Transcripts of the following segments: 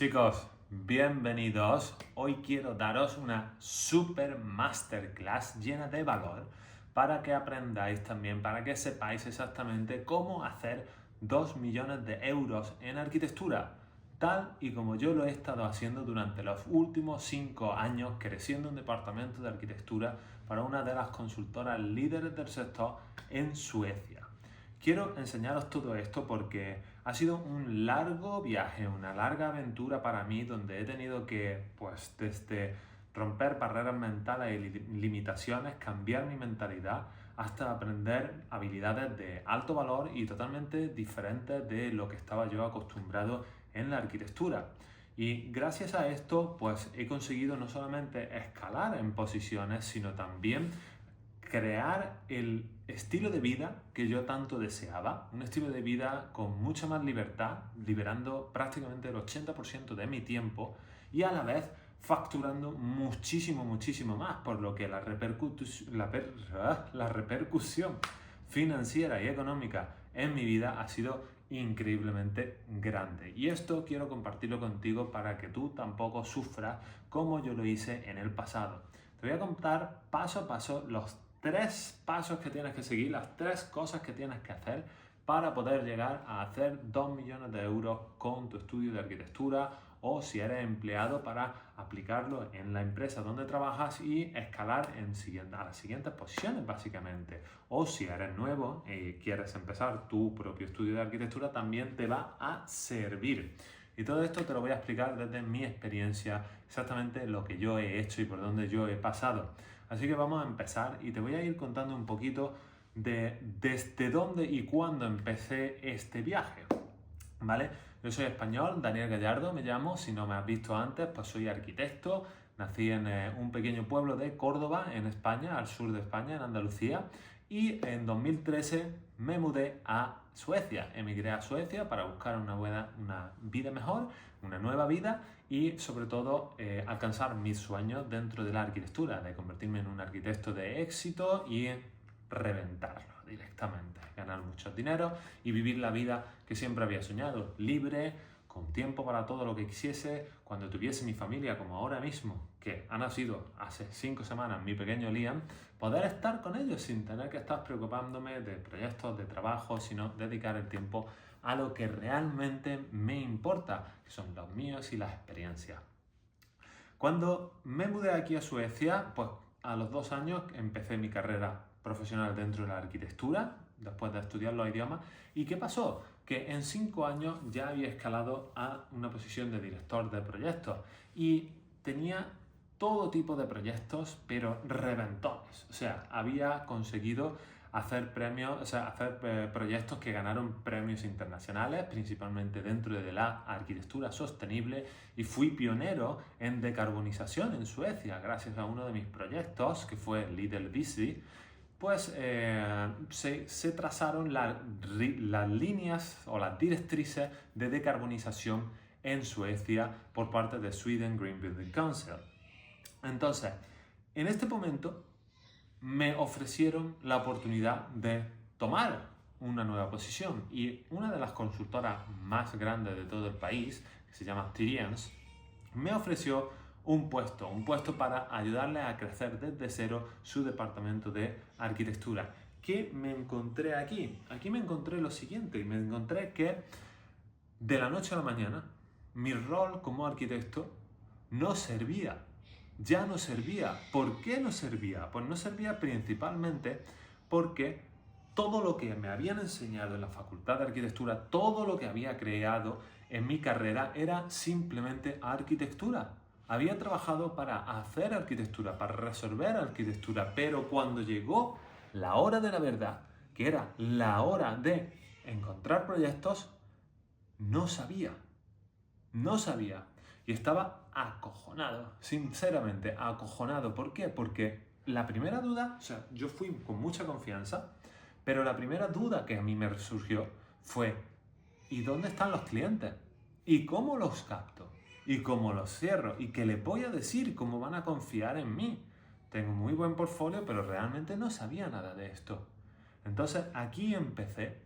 Chicos, bienvenidos. Hoy quiero daros una super masterclass llena de valor para que aprendáis también, para que sepáis exactamente cómo hacer 2 millones de euros en arquitectura, tal y como yo lo he estado haciendo durante los últimos 5 años, creciendo un departamento de arquitectura para una de las consultoras líderes del sector en Suecia. Quiero enseñaros todo esto porque ha sido un largo viaje, una larga aventura para mí donde he tenido que, pues, desde romper barreras mentales y limitaciones, cambiar mi mentalidad hasta aprender habilidades de alto valor y totalmente diferentes de lo que estaba yo acostumbrado en la arquitectura. Y gracias a esto, pues he conseguido no solamente escalar en posiciones, sino también crear el estilo de vida que yo tanto deseaba, un estilo de vida con mucha más libertad, liberando prácticamente el 80% de mi tiempo y a la vez facturando muchísimo más, por lo que la repercusión financiera y económica en mi vida ha sido increíblemente grande. Y esto quiero compartirlo contigo para que tú tampoco sufras como yo lo hice en el pasado. Te voy a contar paso a paso los 3 pasos que tienes que seguir, las 3 cosas que tienes que hacer para poder llegar a hacer 2 millones de euros con tu estudio de arquitectura, o si eres empleado, para aplicarlo en la empresa donde trabajas y escalar a las siguientes posiciones básicamente. O si eres nuevo y quieres empezar tu propio estudio de arquitectura, también te va a servir. Y todo esto te lo voy a explicar desde mi experiencia, exactamente lo que yo he hecho y por donde yo he pasado. Así que vamos a empezar y te voy a ir contando un poquito de desde dónde y cuándo empecé este viaje. ¿Vale? Yo soy español, Daniel Gallardo me llamo. Si no me has visto antes, pues soy arquitecto. Nací en un pequeño pueblo de Córdoba, en España, al sur de España, en Andalucía. Y en 2013 me mudé a Suecia. Emigré a Suecia para buscar una vida mejor, una nueva vida y sobre todo alcanzar mis sueños dentro de la arquitectura, de convertirme en un arquitecto de éxito y reventarlo directamente, ganar mucho dinero y vivir la vida que siempre había soñado, libre, con tiempo para todo lo que quisiese, cuando tuviese mi familia, como ahora mismo, que ha nacido hace 5 semanas mi pequeño Liam, poder estar con ellos sin tener que estar preocupándome de proyectos, de trabajo, sino dedicar el tiempo a lo que realmente me importa, que son los míos y las experiencias. Cuando me mudé aquí a Suecia, pues a los 2 años empecé mi carrera profesional dentro de la arquitectura, después de estudiar los idiomas. ¿Y qué pasó? Que en 5 años ya había escalado a una posición de director de proyectos y tenía todo tipo de proyectos, pero reventones. O sea, había conseguido hacer proyectos que ganaron premios internacionales, principalmente dentro de la arquitectura sostenible, y fui pionero en decarbonización en Suecia gracias a uno de mis proyectos, que fue Lidl Bici. Pues se trazaron las líneas o las directrices de decarbonización en Suecia por parte de Sweden Green Building Council. Entonces, en este momento me ofrecieron la oportunidad de tomar una nueva posición y una de las consultoras más grandes de todo el país, que se llama Tyrians, me ofreció un puesto para ayudarle a crecer desde cero su departamento de arquitectura. ¿Qué me encontré aquí? Aquí me encontré lo siguiente, me encontré que de la noche a la mañana mi rol como arquitecto no servía. Ya no servía. ¿Por qué no servía? Pues no servía principalmente porque todo lo que me habían enseñado en la Facultad de Arquitectura, todo lo que había creado en mi carrera era simplemente arquitectura. Había trabajado para hacer arquitectura, para resolver arquitectura, pero cuando llegó la hora de la verdad, que era la hora de encontrar proyectos, no sabía. No sabía. Y estaba acojonado, sinceramente, acojonado. ¿Por qué? Porque la primera duda, o sea, yo fui con mucha confianza, pero la primera duda que a mí me surgió fue, ¿y dónde están los clientes? ¿Y cómo los capto? ¿Y cómo los cierro? ¿Y qué les voy a decir? ¿Cómo van a confiar en mí? Tengo muy buen portfolio, pero realmente no sabía nada de esto. Entonces aquí empecé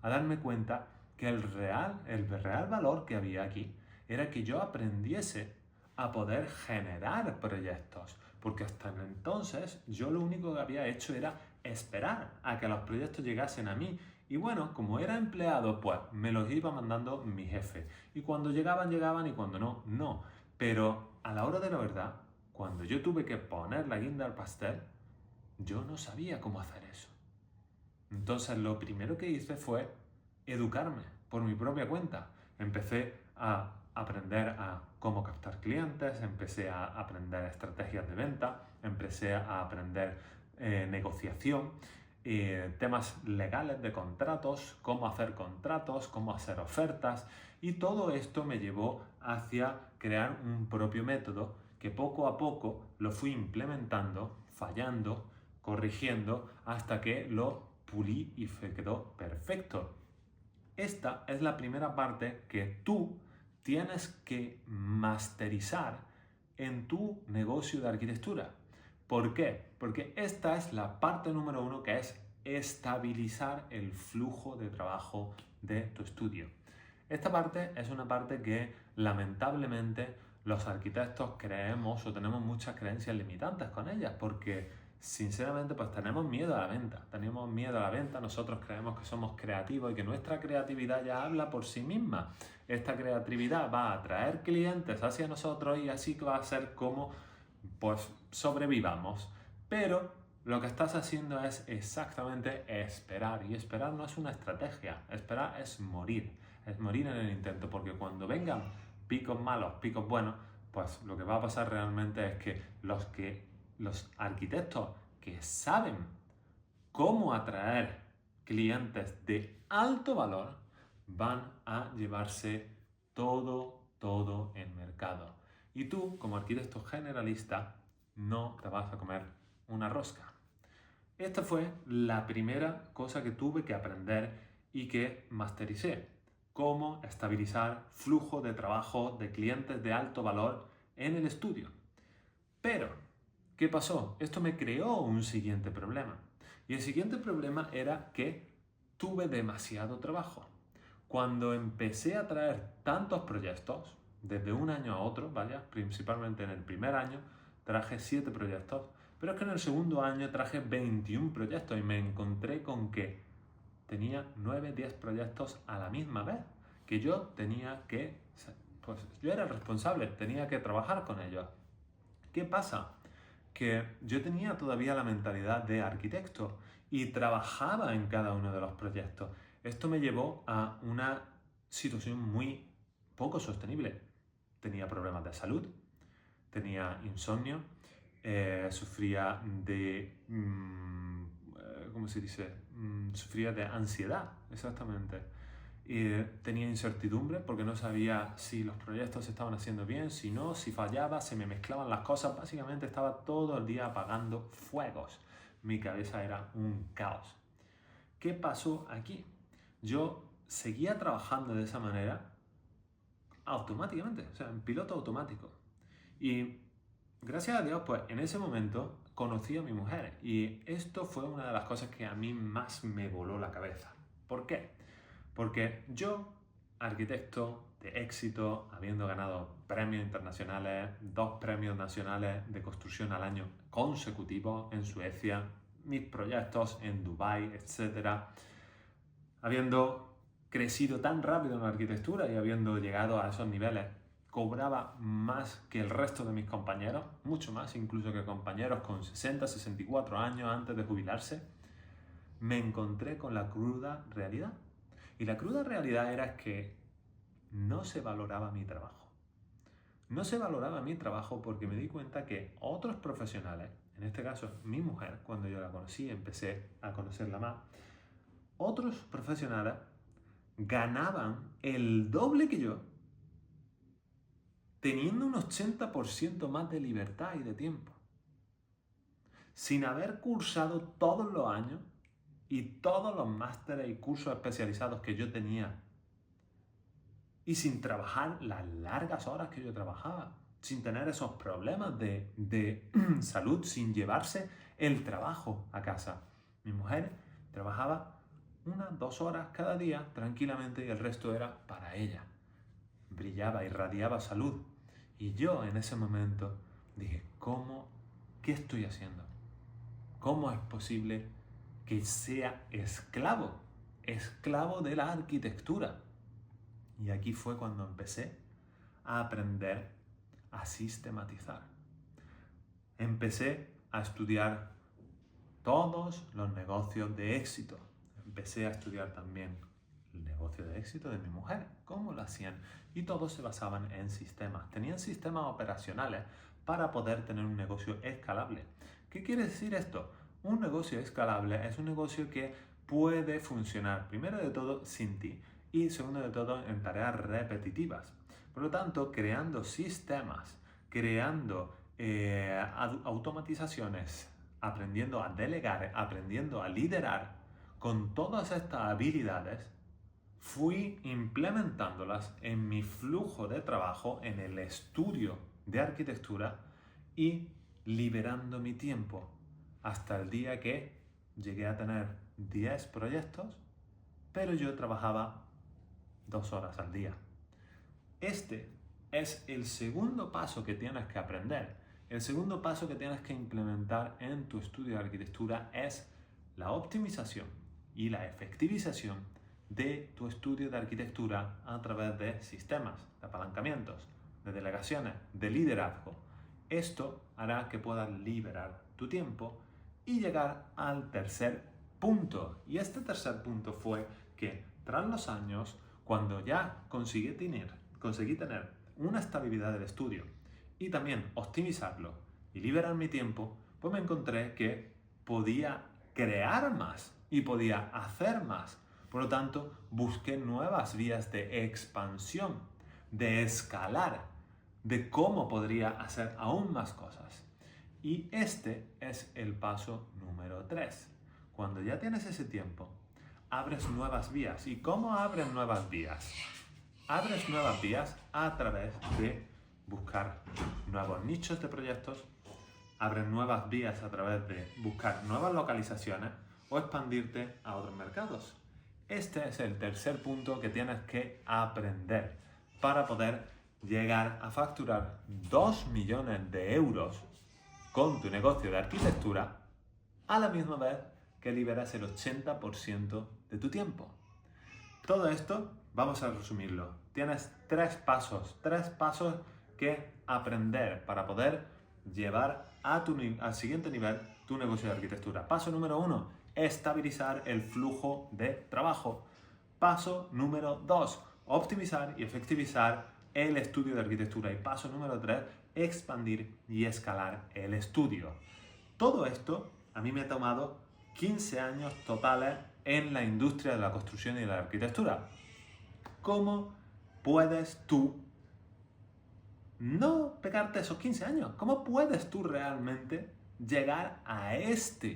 a darme cuenta que el real valor que había aquí era que yo aprendiese a poder generar proyectos, porque hasta entonces yo lo único que había hecho era esperar a que los proyectos llegasen a mí. Y bueno, como era empleado, pues me los iba mandando mi jefe. Y cuando llegaban, llegaban, y cuando no, no. Pero a la hora de la verdad, cuando yo tuve que poner la guinda al pastel, yo no sabía cómo hacer eso. Entonces lo primero que hice fue educarme por mi propia cuenta. Empecé a aprender a cómo captar clientes, empecé a aprender estrategias de venta, empecé a aprender negociación, temas legales de contratos, cómo hacer ofertas, y todo esto me llevó hacia crear un propio método que poco a poco lo fui implementando, fallando, corrigiendo, hasta que lo pulí y se quedó perfecto. Esta es la primera parte que tú tienes que masterizar en tu negocio de arquitectura. ¿Por qué? Porque esta es la parte número 1, que es estabilizar el flujo de trabajo de tu estudio. Esta parte es una parte que lamentablemente los arquitectos creemos o tenemos muchas creencias limitantes con ellas, porque sinceramente pues tenemos miedo a la venta, nosotros creemos que somos creativos y que nuestra creatividad ya habla por sí misma. Esta creatividad va a atraer clientes hacia nosotros y así va a ser como pues sobrevivamos. Pero lo que estás haciendo es exactamente esperar, y esperar no es una estrategia, esperar es morir en el intento, porque cuando vengan picos malos, picos buenos, pues lo que va a pasar realmente es que los arquitectos que saben cómo atraer clientes de alto valor van a llevarse todo el mercado. Y tú, como arquitecto generalista, no te vas a comer una rosca. Esta fue la primera cosa que tuve que aprender y que mastericé. Cómo estabilizar flujo de trabajo de clientes de alto valor en el estudio. Pero, ¿qué pasó? Esto me creó un siguiente problema. Y el siguiente problema era que tuve demasiado trabajo. Cuando empecé a traer tantos proyectos, desde un año a otro, vaya, principalmente en el primer año, traje 7 proyectos, pero es que en el segundo año traje 21 proyectos y me encontré con que tenía 9-10 proyectos a la misma vez, que yo tenía que, pues yo era el responsable, tenía que trabajar con ellos. ¿Qué pasa? Que yo tenía todavía la mentalidad de arquitecto y trabajaba en cada uno de los proyectos. Esto me llevó a una situación muy poco sostenible. Tenía problemas de salud, tenía insomnio, sufría de, ¿cómo se dice? Sufría de ansiedad, exactamente. Tenía incertidumbre porque no sabía si los proyectos se estaban haciendo bien, si no, si fallaba, se me mezclaban las cosas. Básicamente estaba todo el día apagando fuegos. Mi cabeza era un caos. ¿Qué pasó aquí? Yo seguía trabajando de esa manera automáticamente, o sea, en piloto automático. Y gracias a Dios, pues en ese momento conocí a mi mujer, y esto fue una de las cosas que a mí más me voló la cabeza. ¿Por qué? Porque yo, arquitecto de éxito, habiendo ganado premios internacionales, 2 premios nacionales de construcción al año consecutivos en Suecia, mis proyectos en Dubái, etc., habiendo crecido tan rápido en la arquitectura y habiendo llegado a esos niveles, cobraba más que el resto de mis compañeros, mucho más incluso que compañeros con 60, 64 años antes de jubilarse, me encontré con la cruda realidad. Y la cruda realidad era que no se valoraba mi trabajo. No se valoraba mi trabajo porque me di cuenta que otros profesionales, en este caso mi mujer, cuando yo la conocí, empecé a conocerla más, otros profesionales ganaban el doble que yo, teniendo un 80% más de libertad y de tiempo, sin haber cursado todos los años y todos los másteres y cursos especializados que yo tenía, y sin trabajar las largas horas que yo trabajaba, sin tener esos problemas de salud, sin llevarse el trabajo a casa. Mi mujer trabajaba 1-2 horas cada día tranquilamente y el resto era para ella. brillaba, irradiaba salud. Y yo en ese momento dije, ¿qué estoy haciendo? ¿Cómo es posible que sea esclavo de la arquitectura? Y aquí fue cuando empecé a aprender a sistematizar. Empecé a estudiar todos los negocios de éxito. Empecé a estudiar también el negocio de éxito de mi mujer, cómo lo hacían. Y todos se basaban en sistemas. Tenían sistemas operacionales para poder tener un negocio escalable. ¿Qué quiere decir esto? Un negocio escalable es un negocio que puede funcionar, primero de todo, sin ti. Y segundo de todo, en tareas repetitivas. Por lo tanto, creando sistemas, creando automatizaciones, aprendiendo a delegar, aprendiendo a liderar, con todas estas habilidades, fui implementándolas en mi flujo de trabajo, en el estudio de arquitectura y liberando mi tiempo hasta el día que llegué a tener 10 proyectos, pero yo trabajaba 2 horas al día. Este es el segundo paso que tienes que aprender. El segundo paso que tienes que implementar en tu estudio de arquitectura es la optimización y la efectivización de tu estudio de arquitectura a través de sistemas, de apalancamientos, de delegaciones, de liderazgo. Esto hará que puedas liberar tu tiempo y llegar al tercer punto. Y este tercer punto fue que tras los años, cuando ya conseguí tener una estabilidad del estudio y también optimizarlo y liberar mi tiempo, pues me encontré que podía crear más y podía hacer más. Por lo tanto, busqué nuevas vías de expansión, de escalar, de cómo podría hacer aún más cosas. Y este es el paso número 3. Cuando ya tienes ese tiempo, abres nuevas vías. ¿Y cómo abres nuevas vías? Abres nuevas vías a través de buscar nuevos nichos de proyectos, abres nuevas vías a través de buscar nuevas localizaciones o expandirte a otros mercados. Este es el tercer punto que tienes que aprender para poder llegar a facturar 2 millones de euros con tu negocio de arquitectura a la misma vez que liberas el 80% de tu tiempo. Todo esto vamos a resumirlo. Tienes 3 pasos que aprender para poder llevar al siguiente nivel tu negocio de arquitectura. Paso número 1, estabilizar el flujo de trabajo. Paso número 2, optimizar y efectivizar el estudio de arquitectura. Y paso número 3, expandir y escalar el estudio. Todo esto a mí me ha tomado 15 años totales en la industria de la construcción y de la arquitectura. ¿Cómo puedes tú no pegarte esos 15 años? ¿Cómo puedes tú realmente llegar a esta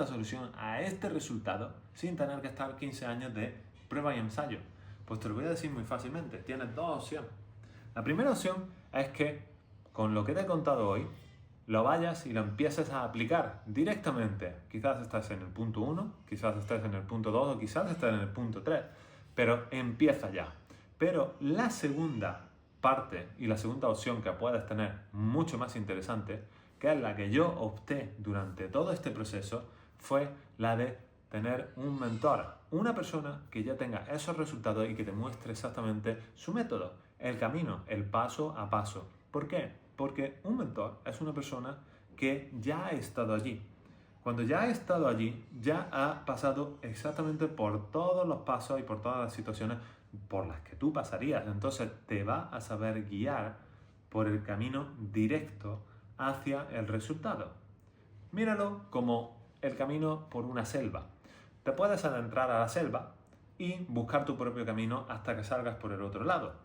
solución, a este resultado, sin tener que estar 15 años de prueba y ensayo? Pues te lo voy a decir muy fácilmente. Tienes 2 opciones. La primera opción es que con lo que te he contado hoy, lo vayas y lo empieces a aplicar directamente. Quizás estés en el punto 1, quizás estés en el punto 2 o quizás estés en el punto 3, pero empieza ya. Pero la segunda parte y la segunda opción que puedes tener, mucho más interesante, que es la que yo opté durante todo este proceso, fue la de tener un mentor, una persona que ya tenga esos resultados y que te muestre exactamente su método, el camino, el paso a paso. ¿Por qué? Porque un mentor es una persona que ya ha estado allí. Cuando ya ha estado allí, ya ha pasado exactamente por todos los pasos y por todas las situaciones por las que tú pasarías. Entonces te va a saber guiar por el camino directo hacia el resultado. Míralo como el camino por una selva. Te puedes adentrar a la selva y buscar tu propio camino hasta que salgas por el otro lado.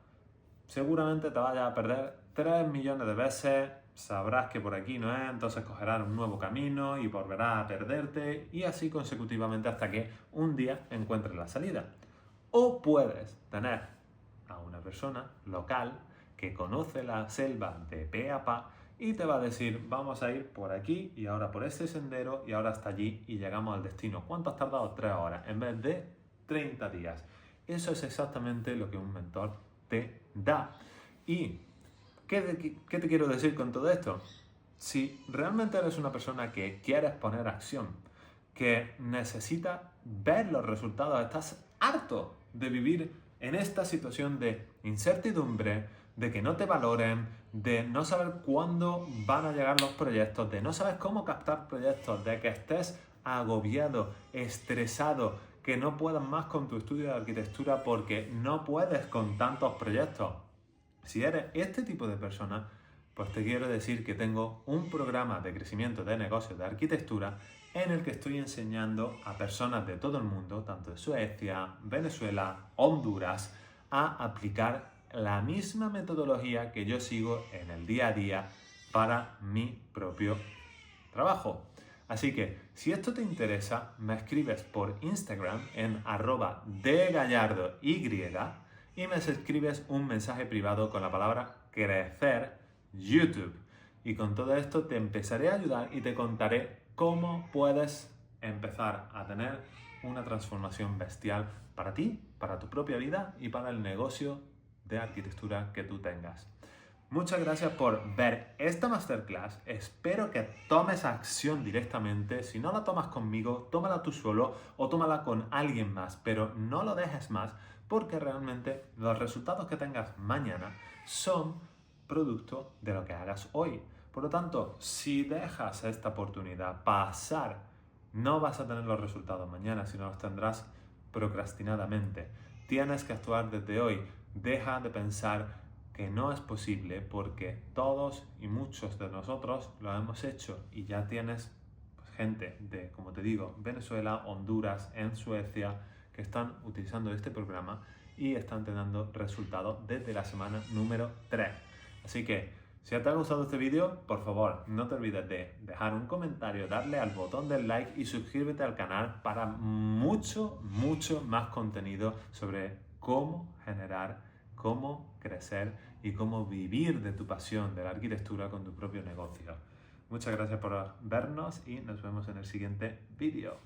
Seguramente te vayas a perder 3 millones de veces, sabrás que por aquí no es, entonces cogerás un nuevo camino y volverás a perderte y así consecutivamente hasta que un día encuentres la salida. O puedes tener a una persona local que conoce la selva de pe a pa y te va a decir, vamos a ir por aquí y ahora por este sendero y ahora hasta allí y llegamos al destino. ¿Cuánto has tardado? 3 horas en vez de 30 días. Eso es exactamente lo que un mentor te da. ¿Y qué te quiero decir con todo esto? Si realmente eres una persona que quieres poner acción, que necesita ver los resultados, estás harto de vivir en esta situación de incertidumbre, de que no te valoren, de no saber cuándo van a llegar los proyectos, de no saber cómo captar proyectos, de que estés agobiado, estresado, que no puedas más con tu estudio de arquitectura porque no puedes con tantos proyectos. Si eres este tipo de persona, pues te quiero decir que tengo un programa de crecimiento de negocios de arquitectura en el que estoy enseñando a personas de todo el mundo, tanto de Suecia, Venezuela, Honduras, a aplicar la misma metodología que yo sigo en el día a día para mi propio trabajo. Así que, si esto te interesa, me escribes por Instagram en @dgallardoy y me escribes un mensaje privado con la palabra crecer YouTube. Y con todo esto te empezaré a ayudar y te contaré cómo puedes empezar a tener una transformación bestial para ti, para tu propia vida y para el negocio de arquitectura que tú tengas. Muchas gracias por ver esta masterclass. Espero que tomes acción directamente. Si no la tomas conmigo, tómala tú solo o tómala con alguien más, pero no lo dejes más porque realmente los resultados que tengas mañana son producto de lo que hagas hoy. Por lo tanto, si dejas esta oportunidad pasar, no vas a tener los resultados mañana, sino los tendrás procrastinadamente. Tienes que actuar desde hoy. Deja de pensar que no es posible porque todos y muchos de nosotros lo hemos hecho y ya tienes gente de, como te digo, Venezuela, Honduras, en Suecia, que están utilizando este programa y están teniendo resultados desde la semana número 3. Así que, si te ha gustado este vídeo, por favor, no te olvides de dejar un comentario, darle al botón del like y suscríbete al canal para mucho más contenido sobre cómo generar, cómo crecer y cómo vivir de tu pasión de la arquitectura con tu propio negocio. Muchas gracias por vernos y nos vemos en el siguiente vídeo.